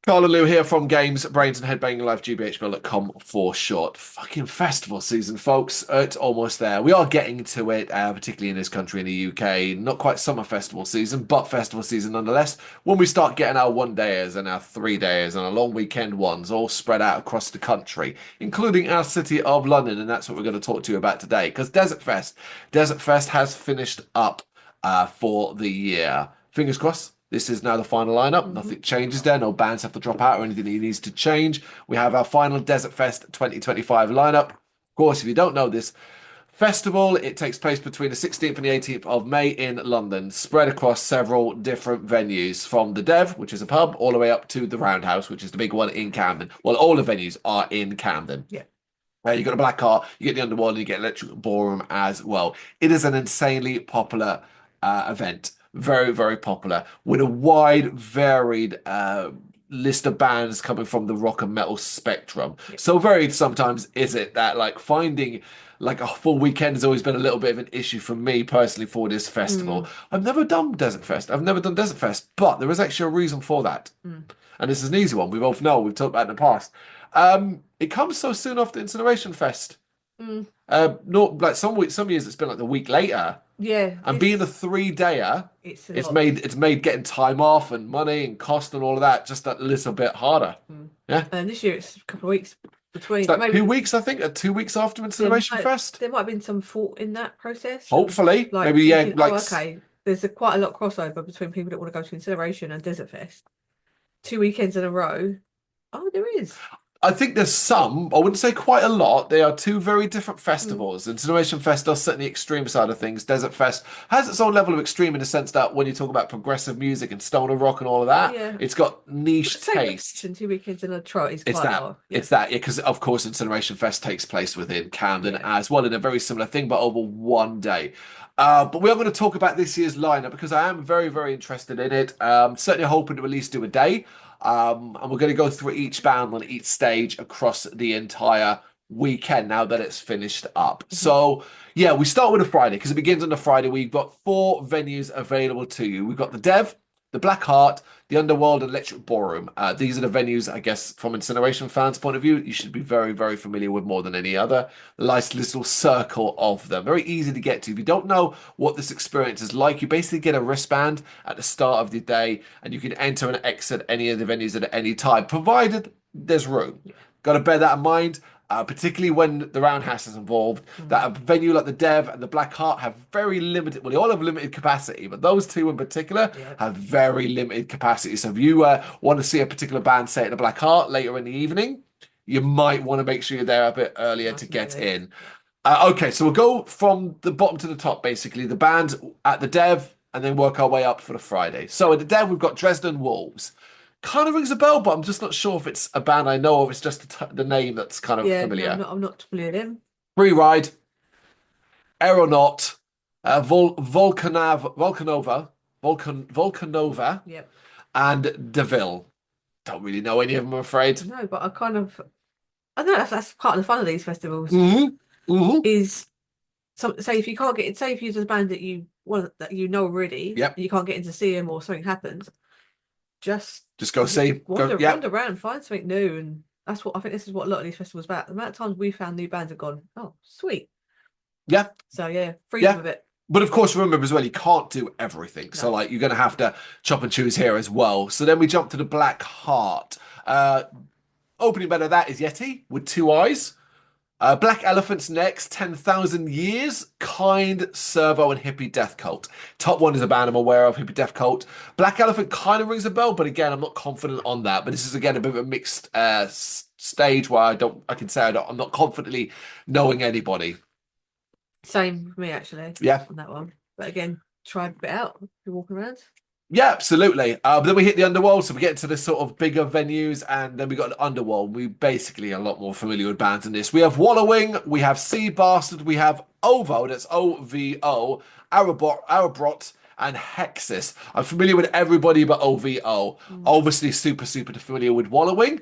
Carl and Lou here from Games, Brains and Headbanging Live, gbhblofficial.com for short. Fucking festival season, folks. It's almost there. We are getting to it, particularly in this country, in the UK. Not quite summer festival season, but festival season nonetheless. When we start getting our 1-dayers and our 3-dayers and our long weekend ones all spread out across the country, including our city of London, and that's what we're going to talk to you about today. Because Desert Fest has finished up for the year. Fingers crossed. This is now the final lineup. Nothing changes there. No bands have to drop out or anything that needs to change. We have our final Desert Fest 2025 lineup. Of course, if you don't know this festival, it takes place between the 16th and the 18th of May in London, spread across several different venues, from the Dev, which is a pub, all the way up to the Roundhouse, which is the big one in Camden. Well, all the venues are in Camden. Yeah. You got a Black Heart, you get the Underworld, and you get Electric Ballroom as well. It is an insanely popular event. Very, very popular, with a wide, varied list of bands coming from the rock and metal spectrum. Yep. So varied sometimes is it that like finding like a full weekend has always been a little bit of an issue for me personally for this festival. I've never done Desert Fest. I've never done Desert Fest, but there is actually a reason for that. And this is an easy one. We both know. We've talked about it in the past. It comes so soon after Incineration Fest. Not like some years it's been like the week later. Yeah, And being a 3-dayer, it's made getting time off and money and cost and all of that just a little bit harder. Yeah. And this year it's a couple of weeks between. It's like maybe 2 weeks, I think, 2 weeks after Incineration Fest. there might have been some fault in that process. Hopefully. Like Maybe, yeah, thinking, like okay, there's quite a lot of crossover between people that want to go to Incineration and Desert Fest. 2 weekends in a row. Oh, there is. I think there's some, I wouldn't say quite a lot. They are two very different festivals. Incineration Fest does sit on the extreme side of things. Desert Fest has its own level of extreme in the sense that when you talk about progressive music and stoner rock and all of that, Yeah. it's got niche taste. 2 weekends in a trot is It's quite that. a lot. It's that. Yeah, because of course Incineration Fest takes place within Camden as well in a very similar thing, but over one day. But we are going to talk about this year's lineup because I am very, very interested in it. Certainly hoping to at least do a day. And we're going to go through each band on each stage across the entire weekend now that it's finished up. So, yeah, we start with a Friday because it begins on the Friday. We've got 4 venues available to you. We've got the Dev, the Black Heart, the Underworld, and Electric Ballroom. These are the venues, I guess, from Incineration fans' point of view, you should be very, very familiar with more than any other. Nice little circle of them. Very easy to get to. If you don't know what this experience is like, you basically get a wristband at the start of the day, and you can enter and exit any of the venues at any time, provided there's room. Got to bear that in mind. Particularly when the Roundhouse is involved, that a venue like the Dev and the Black Heart have very limited, well, they all have limited capacity, but those two in particular have very limited capacity. So if you want to see a particular band, say at the Black Heart later in the evening, you might want to make sure you're there a bit earlier to get in. Okay, so we'll go from the bottom to the top, basically. The band at the Dev, and then work our way up for the Friday. So at the Dev, we've got Dresden Wolves. Kind of rings a bell, but I'm just not sure if it's a band I know of. It's just the name that's kind of familiar. No, I'm not familiar with him. Free Ride, Aeronaut, Volcanova, Yep. and DeVille. Don't really know any of them, I'm afraid. No, but I know that's part of the fun of these festivals. Is say if you can't get say if you're a band that you know already, and you can't get in to see them or something happens, just go see, wander around, find something new, and that's what I think. This is what a lot of these festivals are about. The amount of times we found new bands have gone, oh, sweet, So yeah, freedom of it. But of course, remember as well, you can't do everything. So like, you're going to have to chop and choose here as well. So then we jump to the Black Heart. Opening band of that is Yeti with 2 eyes. Black Elephant's next, 10,000 Years, Kind, Servo, and Hippie Death Cult. Top one is a band I'm aware of, Hippie Death Cult. Black Elephant kind of rings a bell, but again, I'm not confident on that. But this is again a bit of a mixed stage where I'm not confidently knowing anybody. Same for me actually. Yeah, on that one. But again, try a bit out if you're walking around. Yeah, absolutely. But then we hit the Underworld, so we get to the sort of bigger venues, and then we got the Underworld. We basically are a lot more familiar with bands in this. We have Wallowing, we have Sea Bastard, we have OVO, that's OVO, Arabrot, and Hexis. I'm familiar with everybody but OVO. Obviously, super familiar with Wallowing.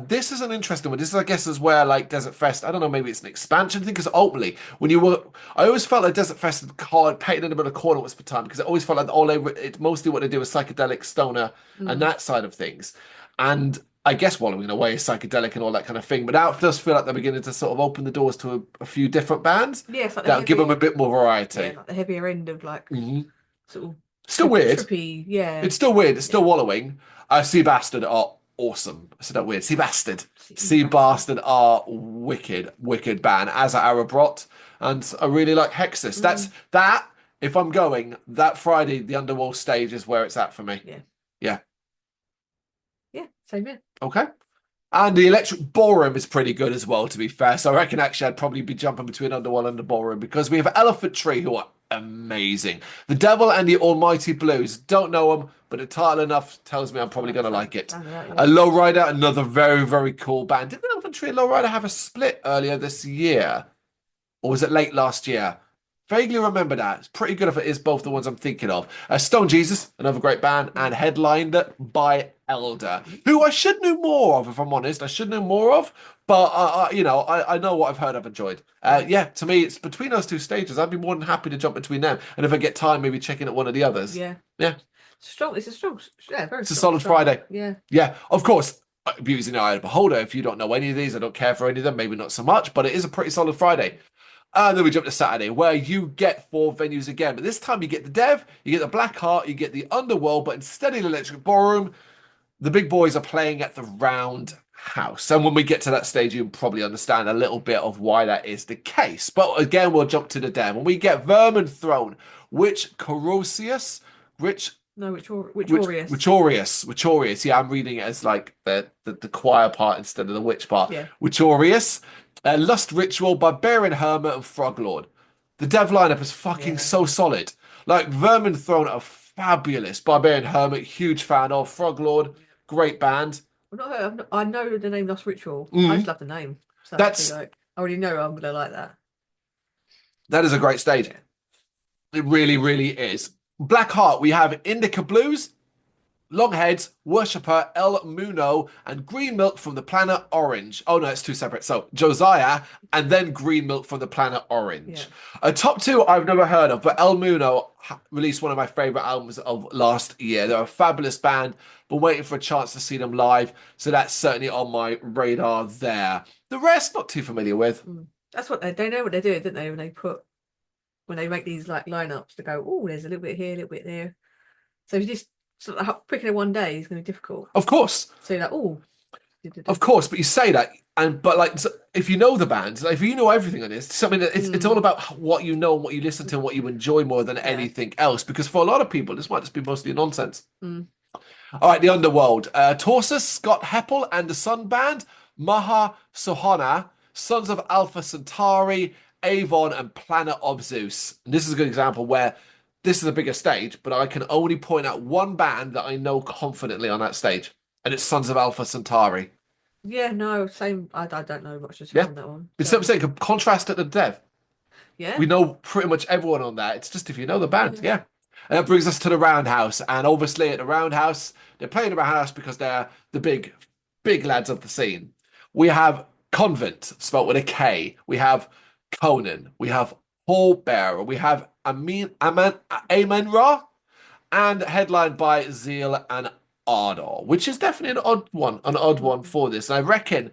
This is an interesting one. This is, I guess, is where like Desert Fest. I don't know, maybe it's an expansion thing because ultimately, I always felt like Desert Fest had painted in a bit of corner once per time because it always felt like it's mostly what they do is psychedelic stoner and that side of things. And I guess wallowing away is psychedelic and all that kind of thing, but now it does feel like they're beginning to sort of open the doors to a few different bands Yeah, it's like the that'll give them a heavy, bit more yeah, variety. like the heavier end of like Hmm. sort of Still weird. trippy, yeah, It's still weird. It's still yeah. wallowing. Sea Bastard are awesome. I said that weird. Sea Bastard. See, Sea bastard. Bastard are wicked, wicked band, as are Arabrot. And I really like Hexus. That's Mm, that. If I'm going, that Friday, the Underworld stage is where it's at for me. yeah, Yeah. yeah, same here. Okay. And the Electric Ballroom is pretty good as well, to be fair. So I reckon actually I'd probably be jumping between Underworld and the Ballroom because we have Elephant Tree, who are amazing. The Devil and the Almighty Blues. Don't know them, but the title enough tells me I'm probably going to like it. A Lowrider, another very, very cool band. Didn't Elephant Tree and Lowrider have a split earlier this year? Or was it late last year? Vaguely remember that. It's pretty good if it is both the ones I'm thinking of. Stone Jesus, another great band, and headlined by Elder, who I should know more of, if I'm honest. I should know more of, but I know what I've heard, I've enjoyed. Yeah, to me, it's between those two stages. I'd be more than happy to jump between them, and if I get time, maybe checking at one of the others. Yeah, yeah. Strong. It's a strong. Yeah, very. It's a strong solid start. Friday. Yeah, yeah. Of course, beauty's in the eye of the beholder. If you don't know any of these, I don't care for any of them. Maybe not so much, but it is a pretty solid Friday. And then we jump to Saturday, where you get 4 venues again. But this time you get the Dev, you get the Black Heart, you get the Underworld, but instead of the Electric Ballroom, the big boys are playing at the Roundhouse. And when we get to that stage, you'll probably understand a little bit of why that is the case. But again, we'll jump to the Dev. And we get Vermin Throne, which Corosius, which... No, Witchorius. Witchorius. Yeah, I'm reading it as like the choir part instead of the witch part. Yeah. Witchorius. Lust Ritual, Barbarian Hermit, and Froglord. The Dev lineup is fucking so solid. Like, Vermin Throne are fabulous. Barbarian Hermit, huge fan of. Froglord, great band. I know the name Lust Ritual. I just love the name. So That's like, I already know I'm gonna like that. That is a great stage. Yeah. It really, really is. Black Heart, we have Indica Blues, Longheads, Worshipper, El Muno, and Green Milk from the Planet Orange. Oh no, it's two separate. So Josiah, and then Green Milk from the Planet Orange. Yeah. Top two I've never heard of, but El Muno released one of my favorite albums of last year. They're a fabulous band, but waiting for a chance to see them live. So that's certainly on my radar there. The rest, not too familiar with. That's what they know what they're doing, don't they? When they make these like lineups to go, oh, there's a little bit here, a little bit there. So if you just sort of picking it one day is going to be difficult. Of course. So you're like, oh. Of course, but you say that, but like, if you know the band, like, if you know everything on this, something that it's all about what you know and what you listen to and what you enjoy more than anything else. Because for a lot of people, this might just be mostly nonsense. All right, the Underworld. Torsus, Scott Heppel and the Sun Band, Maha Sohana, Sons of Alpha Centauri, Avon, and Planet of Zeus. And this is a good example where this is a bigger stage, but I can only point out one band that I know confidently on that stage, and it's Sons of Alpha Centauri. Yeah, no, same. I don't know much just on that one. It's something saying, contrast it to Dev. Yeah. We know pretty much everyone on that. It's just if you know the band, yeah. And that brings us to the Roundhouse. And obviously at the Roundhouse, they're playing the Roundhouse because they're the big lads of the scene. We have Convent, spelled with a K. We have Conan. We have Pallbearer. We have Amen-Ra, and headlined by Zeal and Ardor, which is definitely an odd one for this. And I reckon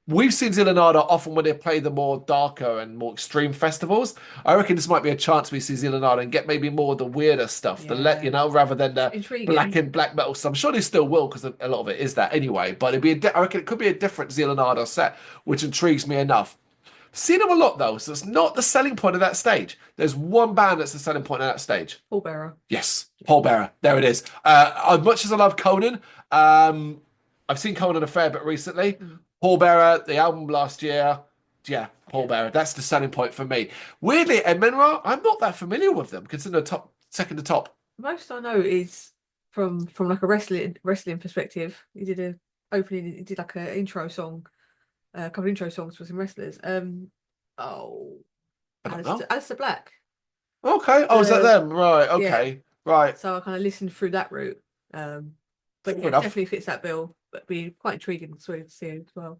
we've seen Zeal and Ardor often when they play the more darker and more extreme festivals. I reckon this might be a chance we see Zeal and Ardor and get maybe more of the weirder stuff, rather than the black metal stuff. I'm sure they still will, because a lot of it is that anyway. But I reckon it could be a different Zeal and Ardor set, which intrigues me enough. Seen them a lot though, so it's not the selling point of that stage. There's one band that's the selling point of that stage. Pallbearer. Yes, Pallbearer. There it is. As much as I love Conan, I've seen Conan a fair bit recently. Pallbearer, the album last year. Yeah, Pallbearer. That's the selling point for me. Weirdly, Amen-Ra, I'm not that familiar with them, considering second to top. Most I know is from like a wrestling perspective. He did like an intro song. A couple of intro songs for some wrestlers. Alistair Black. Okay. Oh, is that them? Right. Okay. Yeah. Right. So I kind of listened through that route. But it definitely fits that bill. But be quite intriguing to see as well.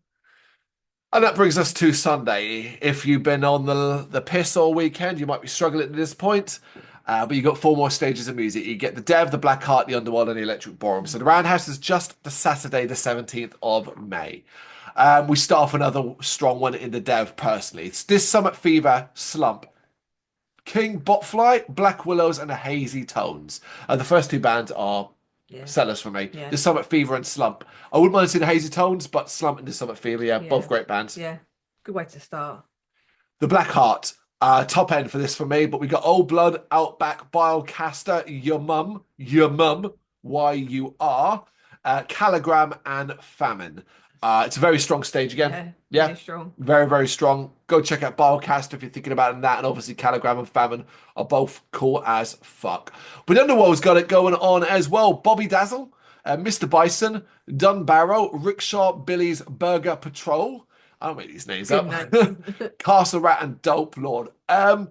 And that brings us to Sunday. If you've been on the piss all weekend, you might be struggling at this point. But you've got 4 more stages of music. You get the Dev, the Black Heart, the Underworld, and the Electric Ballroom. So the Roundhouse is just the Saturday, the 17th of May. We start off another strong one in the Dev, personally. It's This Summit Fever, Slump, King Botfly, Black Willows, and the Hazy Tones. The first 2 bands are sellers for me. Yeah. The Summit Fever and Slump. I wouldn't mind seeing the Hazy Tones, but Slump and the Summit Fever, both great bands. Yeah, good way to start. The Black Heart, top end for this for me, but we got Old Blood, Outback, Bilecaster, Your Mum, Why You Are, Caligram, and Famine. It's a very strong stage again. Yeah, very strong. Very, very strong. Go check out Bilecaster if you're thinking about that, and obviously Caligram and Famine are both cool as fuck. But Underworld's got it going on as well. Bobby Dazzle, Mr. Bison, Dunbarrow, Rickshaw, Billy's Burger Patrol. I don't make these names up. Castle Rat and Dope Lord. I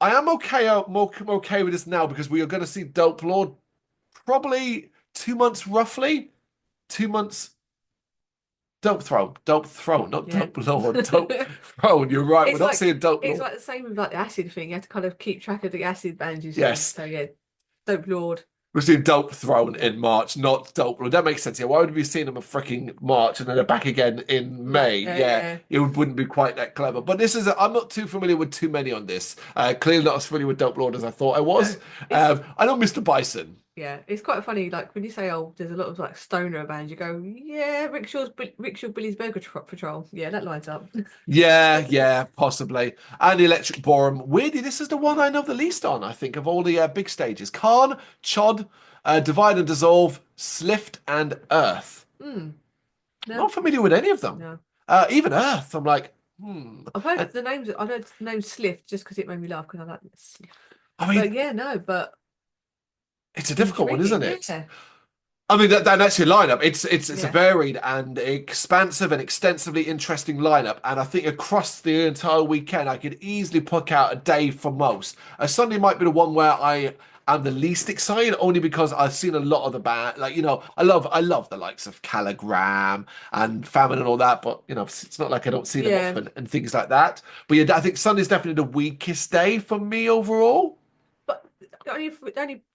am more okay with this now because we are going to see Dope Lord probably 2 months roughly. 2 months. Dope Throne, not Dope Lord, Dope Throne. You're right. We're not seeing Dope Lord. It's like the same with like the acid thing. You have to kind of keep track of the acid bands you see. Yes. So yeah, Dope Lord. We're seeing Dope Throne in March, not Dope Lord. That makes sense. Yeah, why would we be seeing them a freaking March and then they're back again in May? Yeah. It wouldn't be quite that clever. But this is, I'm not too familiar with too many on this. Clearly not as familiar with Dope Lord as I thought I was. I know Mr. Bison. Yeah, it's quite funny. Like when you say, "Oh, there's a lot of like stoner bands," you go, "Yeah, Rickshaw Billy's Burger Patrol." Yeah, that lines up. Yeah, possibly. And the Electric Ballroom. Weirdly, this is the one I know the least on. I think of all the big stages: Khan, Chod, Divide and Dissolve, Slift, and Earth. No. Not familiar with any of them. No. Even Earth, I'm like, I've heard the names. I've heard the name Slift just because it made me laugh because I like Slift. I mean, but yeah, no, but. It's a difficult one, isn't it? Yeah. I mean, that's your lineup. It's a varied and expansive and extensively interesting lineup. And I think across the entire weekend, I could easily pick out a day for most. A Sunday might be the one where I am the least excited, only because I've seen a lot of the band. Like, I love the likes of Caligram and Famine and all that. But it's not like I don't see them often and things like that. But yeah, I think Sunday's definitely the weakest day for me overall. But only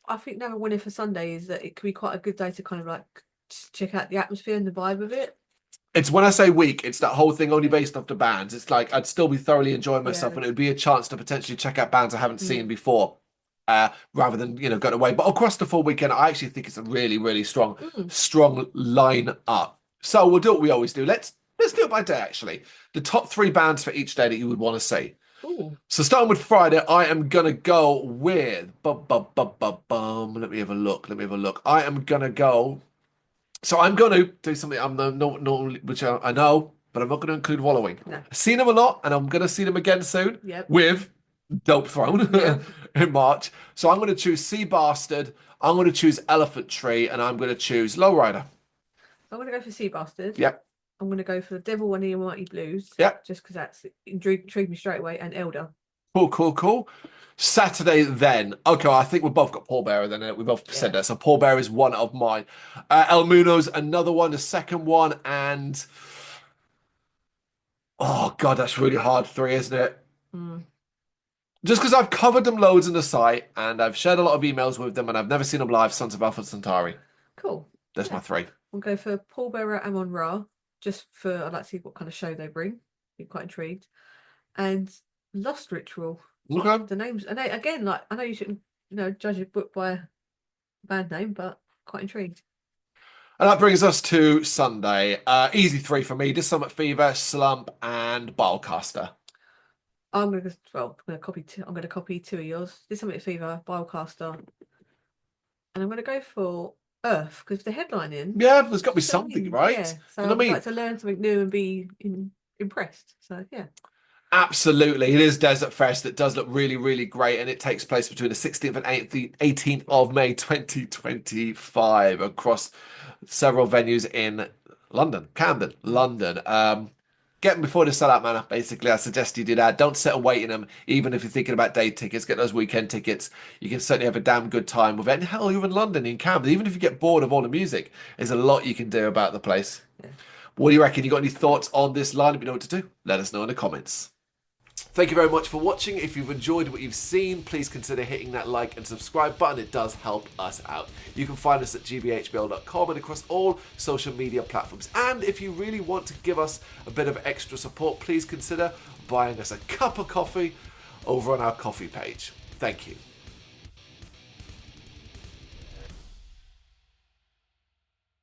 I think now winning for Sunday is that it could be quite a good day to kind of like check out the atmosphere and the vibe of it. It's when I say weak, it's that whole thing only based off the bands. It's like I'd still be thoroughly enjoying myself, and it would be a chance to potentially check out bands I haven't seen before, rather than going away. But across the full weekend, I actually think it's a really, really strong line up. So we'll do what we always do. Let's do it by day. Actually, the top 3 bands for each day that you would want to see. Ooh. So starting with Friday, I am gonna go with Let me have a look. I am gonna go. So I'm gonna do something which I know, but I'm not gonna include Wallowing. No. I've seen them a lot, and I'm gonna see them again soon. Yep. With Dope Throne in March. So I'm gonna choose Sea Bastard. I'm gonna choose Elephant Tree, and I'm gonna choose Lowrider. I'm gonna go for Sea Bastard. Yep. I'm going to go for the Devil and the Almighty Blues. Yep. Just because that's intrigued me straight away. And Elder. Cool. Saturday then. Okay, I think we've both got Pallbearer then. We both said that. So Pallbearer is one of mine. El Muno's another one, the second one. And... oh, God, that's really hard. 3, isn't it? Just because I've covered them loads on the site and I've shared a lot of emails with them and I've never seen them live, Sons of Alpha Centauri. Cool. That's my 3. We'll go for Pallbearer, Amon Ra. Just for, I'd like to see what kind of show they bring. Be quite intrigued. And Lust Ritual. Okay. The names, and again, like I know you shouldn't, judge a book by a band name, but quite intrigued. And that brings us to Sunday. Easy 3 for me: This Summit Fever, Slump, and Bilecaster. I'm gonna copy 2. I'm gonna copy 2 of yours. This Summit Fever, Bilecaster, and I'm gonna go for Earth because the headlining. Yeah, there's got to be something, right? Yeah, so I'd like to learn something new and be impressed. So yeah. Absolutely. It is DesertFest. It does look really, really great. And it takes place between the 16th and 18th of May 2025 across several venues in Camden, London. Get them before they sell out, man. Basically, I suggest you do that. Don't sit and wait in them, even if you're thinking about day tickets. Get those weekend tickets. You can certainly have a damn good time with it. And hell, you're in London, in Camden. Even if you get bored of all the music, there's a lot you can do about the place. Yeah. What do you reckon? You got any thoughts on this lineup? You know what to do? Let us know in the comments. Thank you very much for watching. If you've enjoyed what you've seen, please consider hitting that like and subscribe button. It does help us out. You can find us at gbhbl.com and across all social media platforms. And if you really want to give us a bit of extra support, please consider buying us a cup of coffee over on our coffee page. Thank you.